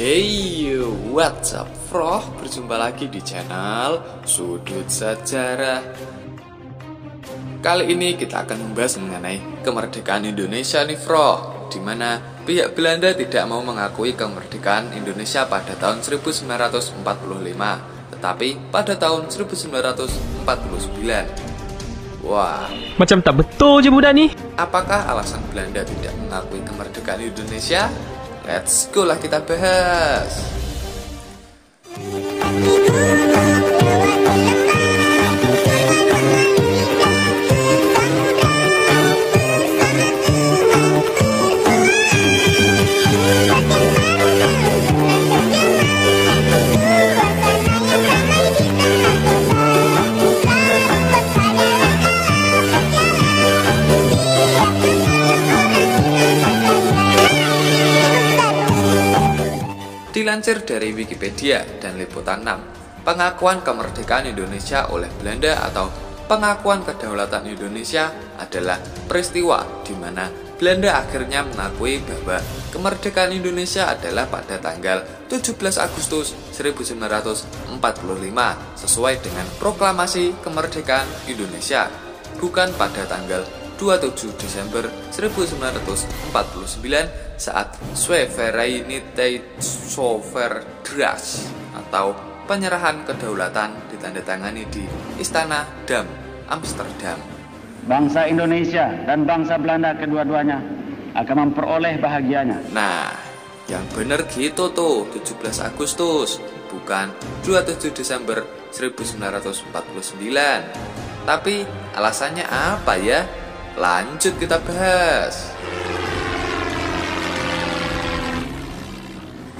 Hey, what's up, Froh? Berjumpa lagi di channel Sudut Sejarah. Kali ini kita akan membahas mengenai kemerdekaan Indonesia nih, Froh, di mana pihak Belanda tidak mau mengakui kemerdekaan Indonesia pada tahun 1945, tetapi pada tahun 1949. Wah, macam tak betul je budak ni. apakah alasan Belanda tidak mengakui kemerdekaan Indonesia? Let's go lah kita bahas. Dilansir dari Wikipedia dan Liputan 6, pengakuan kemerdekaan Indonesia oleh Belanda atau pengakuan kedaulatan Indonesia adalah peristiwa di mana Belanda akhirnya mengakui bahwa kemerdekaan Indonesia adalah pada tanggal 17 Agustus 1945 sesuai dengan Proklamasi Kemerdekaan Indonesia, bukan pada tanggal 27 Desember 1949 saat Soevereiniteit Soeverdras atau penyerahan kedaulatan ditandatangani di Istana Dam, Amsterdam. Bangsa Indonesia dan bangsa Belanda kedua-duanya akan memperoleh bahagianya. Nah, yang bener gitu tuh, 17 Agustus, bukan 27 Desember 1949. Tapi alasannya apa ya? Lanjut kita bahas.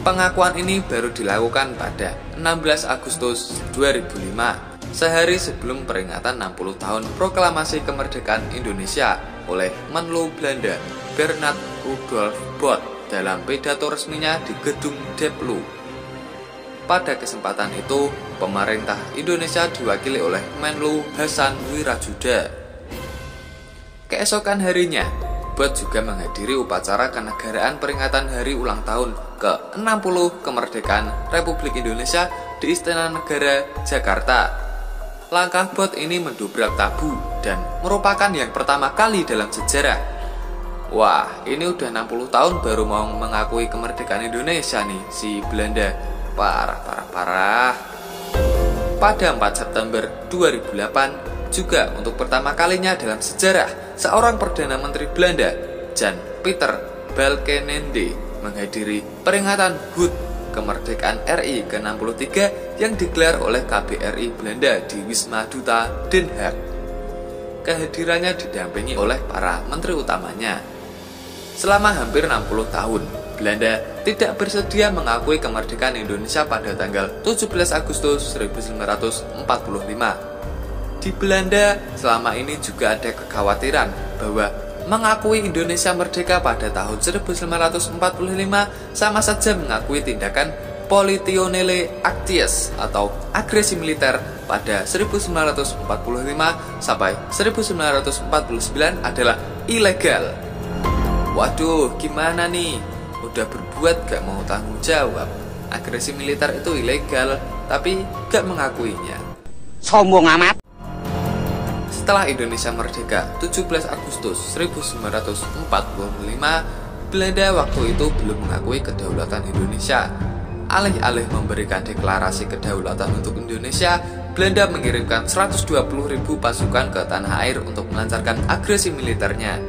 Pengakuan ini baru dilakukan pada 16 Agustus 2005, sehari sebelum peringatan 60 tahun Proklamasi Kemerdekaan Indonesia oleh Menlu Belanda Bernard Rudolf Bot dalam pidato resminya di Gedung Deplu. Pada kesempatan itu, pemerintah Indonesia diwakili oleh Menlu Hasan Wirajuda. Keesokan harinya, Bot juga menghadiri upacara kenegaraan peringatan hari ulang tahun ke-60 kemerdekaan Republik Indonesia di Istana Negara, Jakarta. Langkah Bot ini mendobrak tabu dan merupakan yang pertama kali dalam sejarah. Wah, ini udah 60 tahun baru mau mengakui kemerdekaan Indonesia nih si Belanda. Parah. Pada 4 September 2008, juga untuk pertama kalinya dalam sejarah, seorang Perdana Menteri Belanda, Jan Pieter Balkenende, menghadiri peringatan HUT Kemerdekaan RI ke-63 yang digelar oleh KBRI Belanda di Wisma Duta Den Haag. Kehadirannya didampingi oleh para menteri utamanya. Selama hampir 60 tahun, Belanda tidak bersedia mengakui kemerdekaan Indonesia pada tanggal 17 Agustus 1945. Di Belanda, selama ini juga ada kekhawatiran bahwa mengakui Indonesia merdeka pada tahun 1945 sama saja mengakui tindakan Politionele Acties atau agresi militer pada 1945 sampai 1949 adalah ilegal. Waduh, gimana nih? Udah berbuat gak mau tanggung jawab. Agresi militer itu ilegal, tapi gak mengakuinya. Sombong amat. Setelah Indonesia merdeka 17 Agustus 1945, Belanda waktu itu belum mengakui kedaulatan Indonesia. Alih-alih memberikan deklarasi kedaulatan untuk Indonesia, Belanda mengirimkan 120.000 pasukan ke tanah air untuk melancarkan agresi militernya.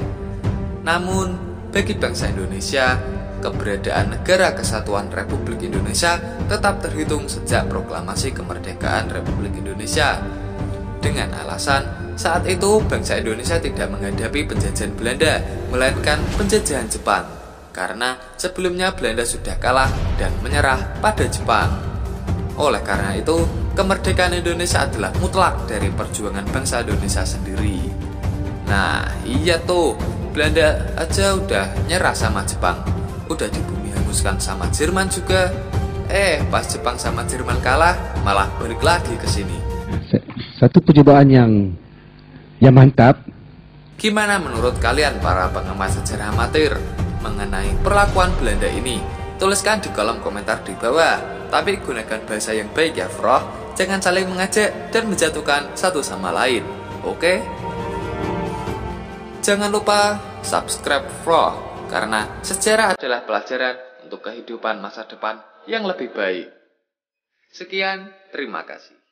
Namun, bagi bangsa Indonesia, keberadaan Negara Kesatuan Republik Indonesia tetap terhitung sejak Proklamasi Kemerdekaan Republik Indonesia. Dengan alasan saat itu bangsa Indonesia tidak menghadapi penjajahan Belanda, melainkan penjajahan Jepang, karena sebelumnya Belanda sudah kalah dan menyerah pada Jepang. Oleh karena itu, kemerdekaan Indonesia adalah mutlak dari perjuangan bangsa Indonesia sendiri. Nah, iya tuh, Belanda aja udah nyerah sama Jepang, udah dibumi hanguskan sama Jerman juga. Pas Jepang sama Jerman kalah, malah balik lagi ke sini. Satu percobaan yang mantap. Gimana menurut kalian para pengamat sejarah amatir mengenai perlakuan Belanda ini? Tuliskan di kolom komentar di bawah. Tapi gunakan bahasa yang baik ya Froh. Jangan saling mengejek dan menjatuhkan satu sama lain. Oke? Jangan lupa subscribe Froh, karena sejarah adalah pelajaran untuk kehidupan masa depan yang lebih baik. Sekian, terima kasih.